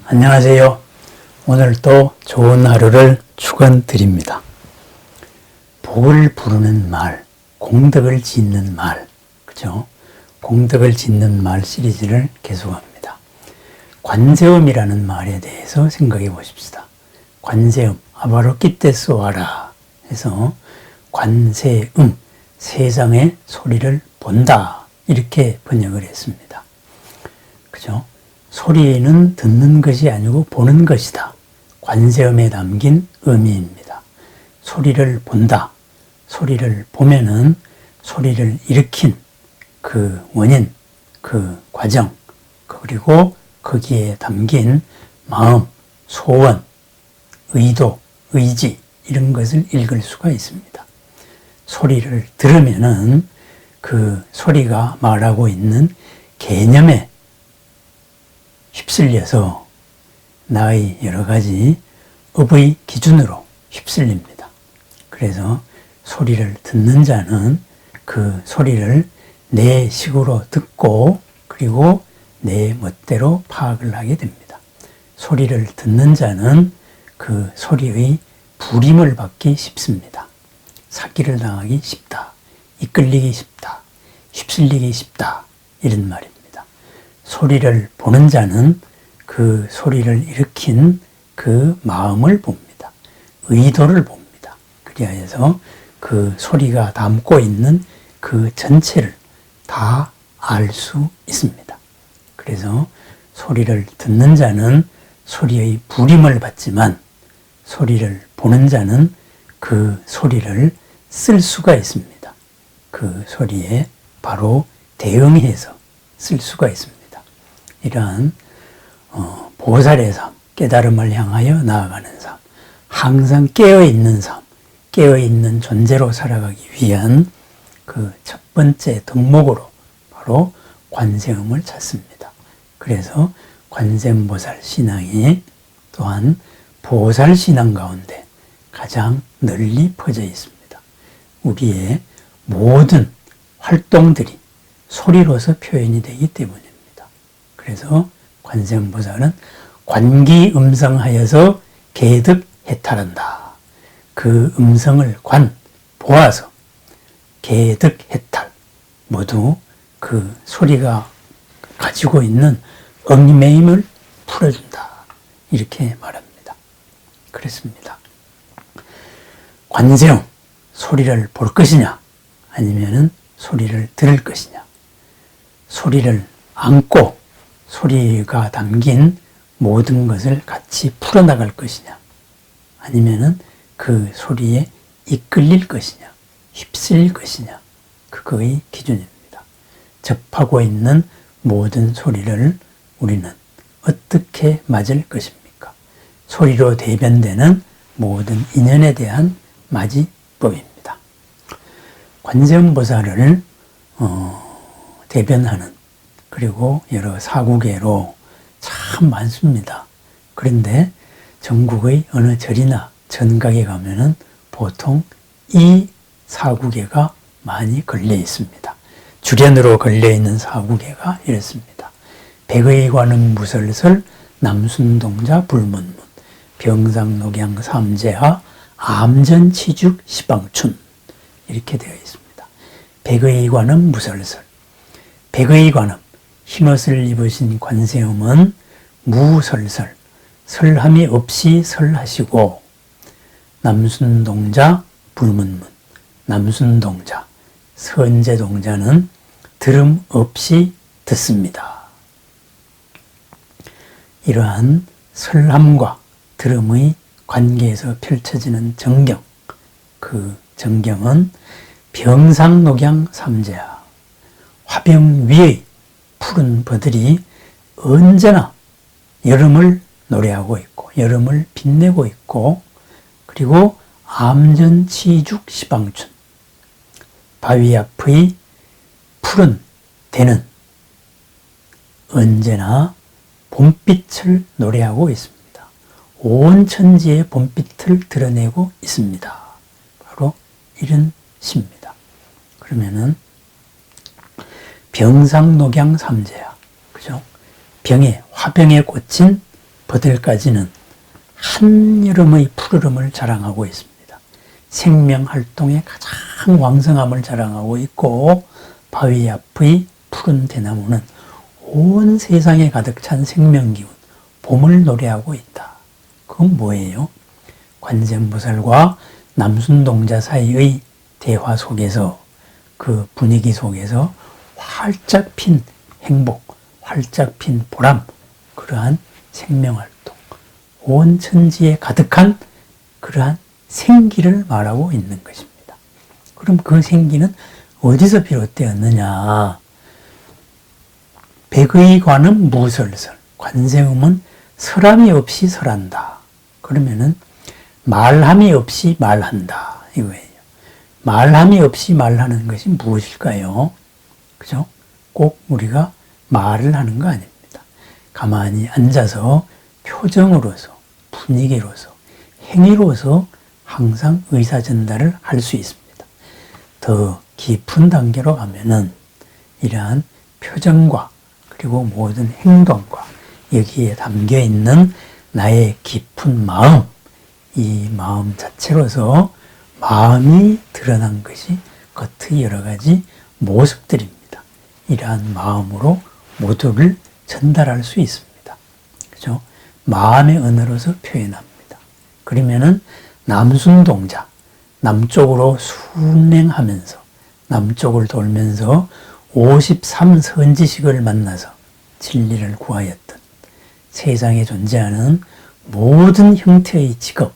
안녕하세요. 오늘 또 좋은 하루를 축원드립니다. 복을 부르는 말, 공덕을 짓는 말, 그죠? 공덕을 짓는 말 시리즈를 계속합니다. 관세음이라는 말에 대해서 생각해 보십시다. 관세음, 바로 끼떼스 와라 해서 관세음, 세상의 소리를 본다, 이렇게 번역을 했습니다. 그죠? 소리는 듣는 것이 아니고 보는 것이다. 관세음에 담긴 의미입니다. 소리를 본다. 소리를 보면은 소리를 일으킨 그 원인, 그 과정, 그리고 거기에 담긴 마음, 소원, 의도, 의지, 이런 것을 읽을 수가 있습니다. 소리를 들으면은 그 소리가 말하고 있는 개념에 휩쓸려서 나의 여러 가지 업의 기준으로 휩쓸립니다. 그래서 소리를 듣는 자는 그 소리를 내 식으로 듣고 그리고 내 멋대로 파악을 하게 됩니다. 소리를 듣는 자는 그 소리의 부림을 받기 쉽습니다. 사기를 당하기 쉽다. 이끌리기 쉽다. 휩쓸리기 쉽다. 이런 말입니다. 소리를 보는 자는 그 소리를 일으킨 그 마음을 봅니다. 의도를 봅니다. 그리하여서 그 소리가 담고 있는 그 전체를 다 알 수 있습니다. 그래서 소리를 듣는 자는 소리의 부림을 받지만 소리를 보는 자는 그 소리를 쓸 수가 있습니다. 그 소리에 바로 대응해서 쓸 수가 있습니다. 이러한 보살의 삶, 깨달음을 향하여 나아가는 삶, 항상 깨어있는 삶, 깨어있는 존재로 살아가기 위한 그 첫 번째 덕목으로 바로 관세음을 찾습니다. 그래서 관세음보살 신앙이 또한 보살 신앙 가운데 가장 널리 퍼져 있습니다. 우리의 모든 활동들이 소리로서 표현이 되기 때문입니다. 그래서 관세음보살은 관기음성하여서 개득해탈한다. 그 음성을 보아서 개득해탈, 모두 그 소리가 가지고 있는 얽매임을 풀어준다. 이렇게 말합니다. 그렇습니다. 관세음, 소리를 볼 것이냐 아니면은 소리를 들을 것이냐, 소리를 안고 소리가 담긴 모든 것을 같이 풀어나갈 것이냐 아니면은 그 소리에 이끌릴 것이냐 휩쓸릴 것이냐, 그거의 기준입니다. 접하고 있는 모든 소리를 우리는 어떻게 맞을 것입니까? 소리로 대변되는 모든 인연에 대한 맞이법입니다. 관세음보살을 대변하는, 그리고 여러 사구계로 참 많습니다. 그런데 전국의 어느 절이나 전각에 가면은 보통 이 사구계가 많이 걸려 있습니다. 주련으로 걸려 있는 사구계가 이렇습니다. 백의관음 무설설, 남순동자 불문문, 병상녹양 삼재하, 암전치죽 시방춘, 이렇게 되어 있습니다. 백의관음 무설설, 백의관음, 흰옷을 입으신 관세음은 무설설, 설함이 없이 설하시고, 남순동자 불문문, 남순동자, 선제동자는 들음 없이 듣습니다. 이러한 설함과 들음의 관계에서 펼쳐지는 정경, 그 정경은 병상녹양 삼재하, 화병 위의 푸른 버들이 언제나 여름을 노래하고 있고 여름을 빛내고 있고, 그리고 암전치죽 시방춘, 바위 앞의 푸른 대는 언제나 봄빛을 노래하고 있습니다. 온 천지의 봄빛을 드러내고 있습니다. 바로 이런 시입니다. 그러면은 병상녹양 삼재야, 그죠? 화병에 꽂힌 버들까지는 한여름의 푸르름을 자랑하고 있습니다. 생명활동의 가장 왕성함을 자랑하고 있고, 바위 앞의 푸른 대나무는 온 세상에 가득 찬 생명기운, 봄을 노래하고 있다. 그건 뭐예요? 관세음보살과 남순동자 사이의 대화 속에서, 그 분위기 속에서 활짝 핀 행복, 활짝 핀 보람, 그러한 생명활동, 온 천지에 가득한 그러한 생기를 말하고 있는 것입니다. 그럼 그 생기는 어디서 비롯되었느냐? 백의 관음 무설설, 관세음은 설함이 없이 설한다. 그러면은 말함이 없이 말한다 이거예요. 말함이 없이 말하는 것이 무엇일까요? 그죠? 꼭 우리가 말을 하는 거 아닙니다. 가만히 앉아서 표정으로서, 분위기로서, 행위로서 항상 의사 전달을 할 수 있습니다. 더 깊은 단계로 가면은 이러한 표정과 그리고 모든 행동과 여기에 담겨 있는 나의 깊은 마음, 이 마음 자체로서 마음이 드러난 것이 겉의 여러 가지 모습들입니다. 이러한 마음으로 모두를 전달할 수 있습니다. 그죠? 마음의 언어로서 표현합니다. 그러면은 남순동자, 남쪽으로 순행하면서 남쪽을 돌면서 53선지식을 만나서 진리를 구하였던, 세상에 존재하는 모든 형태의 직업,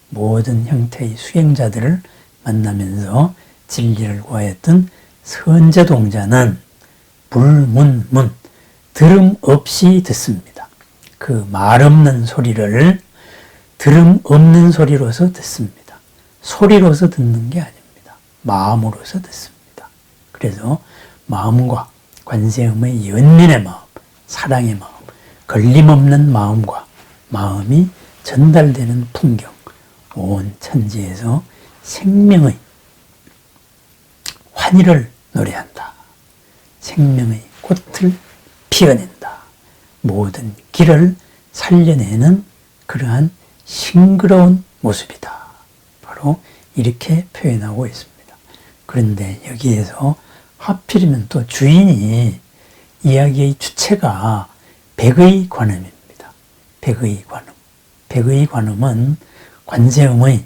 모든 형태의 수행자들을 만나면서 진리를 구하였던 선제동자는 불문문, 들음 없이 듣습니다. 그 말 없는 소리를 들음 없는 소리로서 듣습니다. 소리로서 듣는 게 아닙니다. 마음으로서 듣습니다. 그래서 마음과 관세음의 연민의 마음, 사랑의 마음, 걸림없는 마음과 마음이 전달되는 풍경, 온 천지에서 생명의 환희를 노래한다. 생명의 꽃을 피어낸다. 모든 길을 살려내는 그러한 싱그러운 모습이다. 바로 이렇게 표현하고 있습니다. 그런데 여기에서 하필이면 또 주인이, 이야기의 주체가 백의 관음입니다. 백의 관음. 백의 관음은 관세음의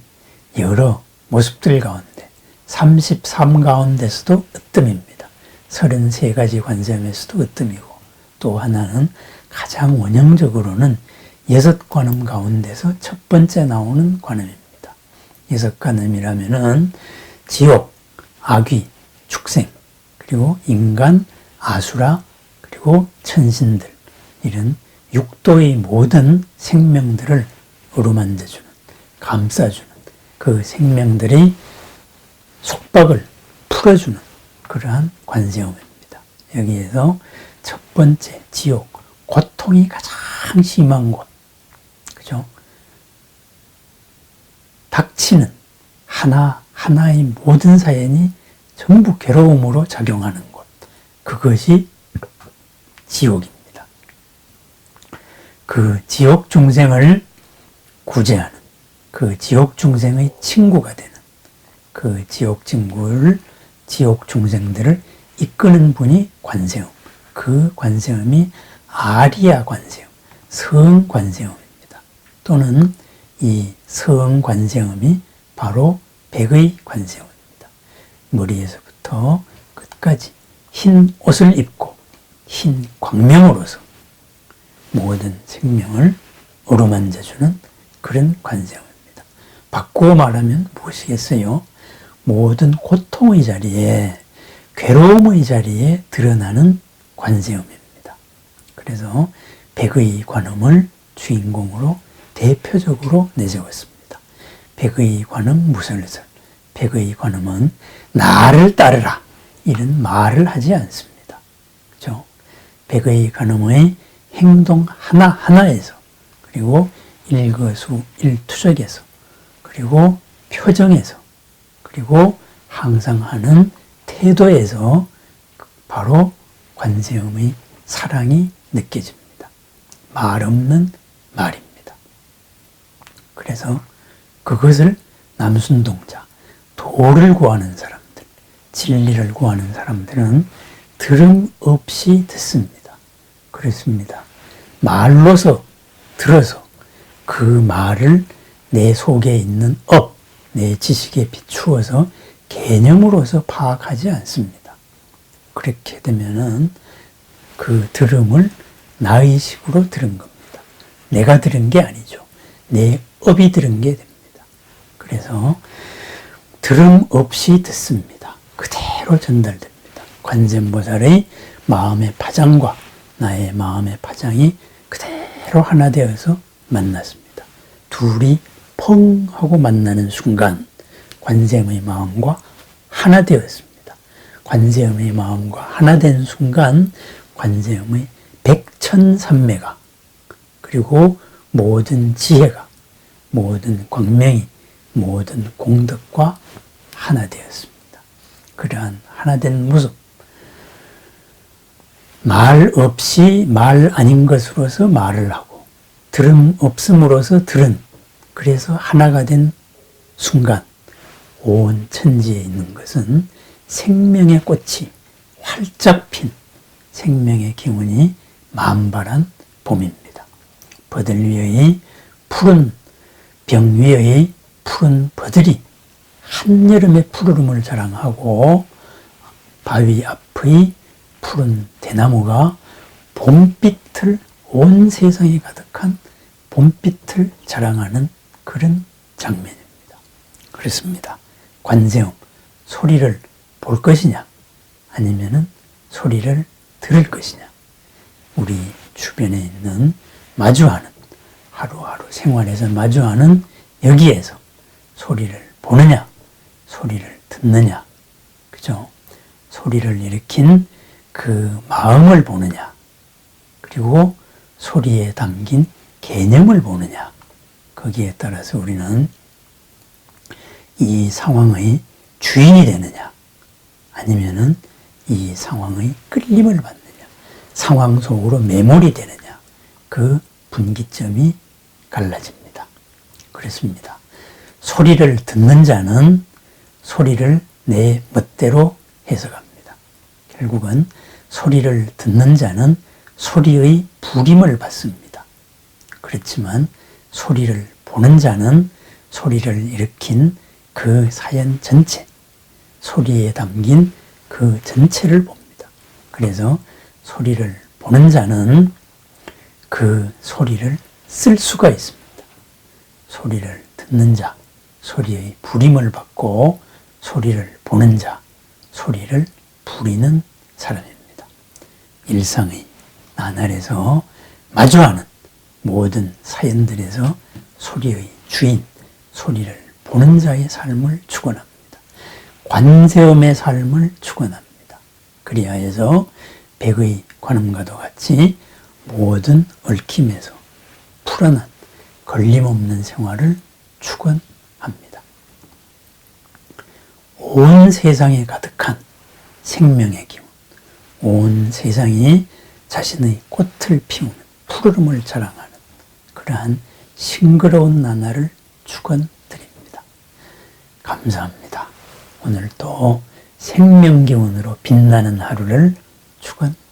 여러 모습들 가운데 33 가운데서도 으뜸입니다. 33가지 관세음에서도 으뜸이고, 또 하나는 가장 원형적으로는 6관음 가운데서 첫 번째 나오는 관음입니다. 6관음이라면은 지옥, 악귀, 축생, 그리고 인간, 아수라, 그리고 천신들, 이런 육도의 모든 생명들을 어루만져주는, 감싸주는, 그 생명들의 속박을 풀어주는 그러한 관세음입니다. 여기에서 첫 번째 지옥, 고통이 가장 심한 곳, 그죠? 닥치는 하나하나의 모든 사연이 전부 괴로움으로 작용하는 곳, 그것이 지옥입니다. 그 지옥 중생을 구제하는, 그 지옥 중생의 친구가 되는, 그 지옥 중생들을 이끄는 분이 관세음. 그 관세음이 아리아 관세음, 성 관세음입니다. 또는 이 성 관세음이 바로 백의 관세음입니다. 머리에서부터 끝까지 흰 옷을 입고 흰 광명으로서 모든 생명을 어루만져주는 그런 관세음입니다. 바꾸어 말하면 무엇이겠어요? 모든 고통의 자리에, 괴로움의 자리에 드러나는 관세음입니다. 그래서 백의 관음을 주인공으로 대표적으로 내세웠습니다. 백의 관음 무설설. 백의 관음은 나를 따르라, 이런 말을 하지 않습니다. 그죠? 백의 관음의 행동 하나하나에서, 그리고 일거수일투족에서, 그리고 표정에서, 그리고 항상 하는 태도에서 바로 관세음의 사랑이 느껴집니다. 말 없는 말입니다. 그래서 그것을 남순동자, 도를 구하는 사람들, 진리를 구하는 사람들은 들음 없이 듣습니다. 그렇습니다. 말로서 들어서 그 말을 내 속에 있는 업, 내 지식에 비추어서 개념으로서 파악하지 않습니다. 그렇게 되면은 그 들음을 나의 식으로 들은 겁니다. 내가 들은 게 아니죠. 내 업이 들은 게 됩니다. 그래서 들음 없이 듣습니다. 그대로 전달됩니다. 관세음보살의 마음의 파장과 나의 마음의 파장이 그대로 하나 되어서 만났습니다. 둘이 펑 하고 만나는 순간 관세음의 마음과 하나 되었습니다. 관세음의 마음과 하나 된 순간 관세음의 백천삼매가 그리고 모든 지혜가 모든 광명이 모든 공덕과 하나 되었습니다. 그러한 하나된 모습 말 없이 말 아닌 것으로서 말을 하고 들음 없음으로서 들은 그래서 하나가 된 순간 온 천지에 있는 것은 생명의 꽃이 활짝 핀 생명의 기운이 만발한 봄입니다. 버들 위의 푸른 병 위의 푸른 버들이 한여름의 푸르름을 자랑하고 바위 앞의 푸른 대나무가 봄빛을 온 세상에 가득한 봄빛을 자랑하는 그런 장면입니다. 그렇습니다. 관세음, 소리를 볼 것이냐 아니면은 소리를 들을 것이냐 우리 주변에 있는 마주하는 하루하루 생활에서 마주하는 여기에서 소리를 보느냐 소리를 듣느냐 그죠? 소리를 일으킨 그 마음을 보느냐 그리고 소리에 담긴 개념을 보느냐 거기에 따라서 우리는 이 상황의 주인이 되느냐 아니면은 이 상황의 끌림을 받느냐 상황 속으로 매몰이 되느냐 그 분기점이 갈라집니다. 그렇습니다. 소리를 듣는 자는 소리를 내 멋대로 해석합니다. 결국은 소리를 듣는 자는 소리의 부림을 받습니다. 그렇지만 소리를 보는 자는 소리를 일으킨 그 사연 전체, 소리에 담긴 그 전체를 봅니다. 그래서 소리를 보는 자는 그 소리를 쓸 수가 있습니다. 소리를 듣는 자, 소리의 부림을 받고 소리를 보는 자, 소리를 부리는 사람입니다. 일상의 나날에서 마주하는 모든 사연들에서 소리의 주인, 소리를 보는 자의 삶을 축원합니다. 관세음의 삶을 축원합니다. 그리하여서 백의 관음과도 같이 모든 얽힘에서 풀어난 걸림없는 생활을 축원합니다. 온 세상에 가득한 생명의 기운, 온 세상이 자신의 꽃을 피우는 푸르름을 자랑하는 그러한 싱그러운 나날을 축원드립니다. 감사합니다. 오늘 또 생명기운으로 빛나는 하루를 축원드립니다.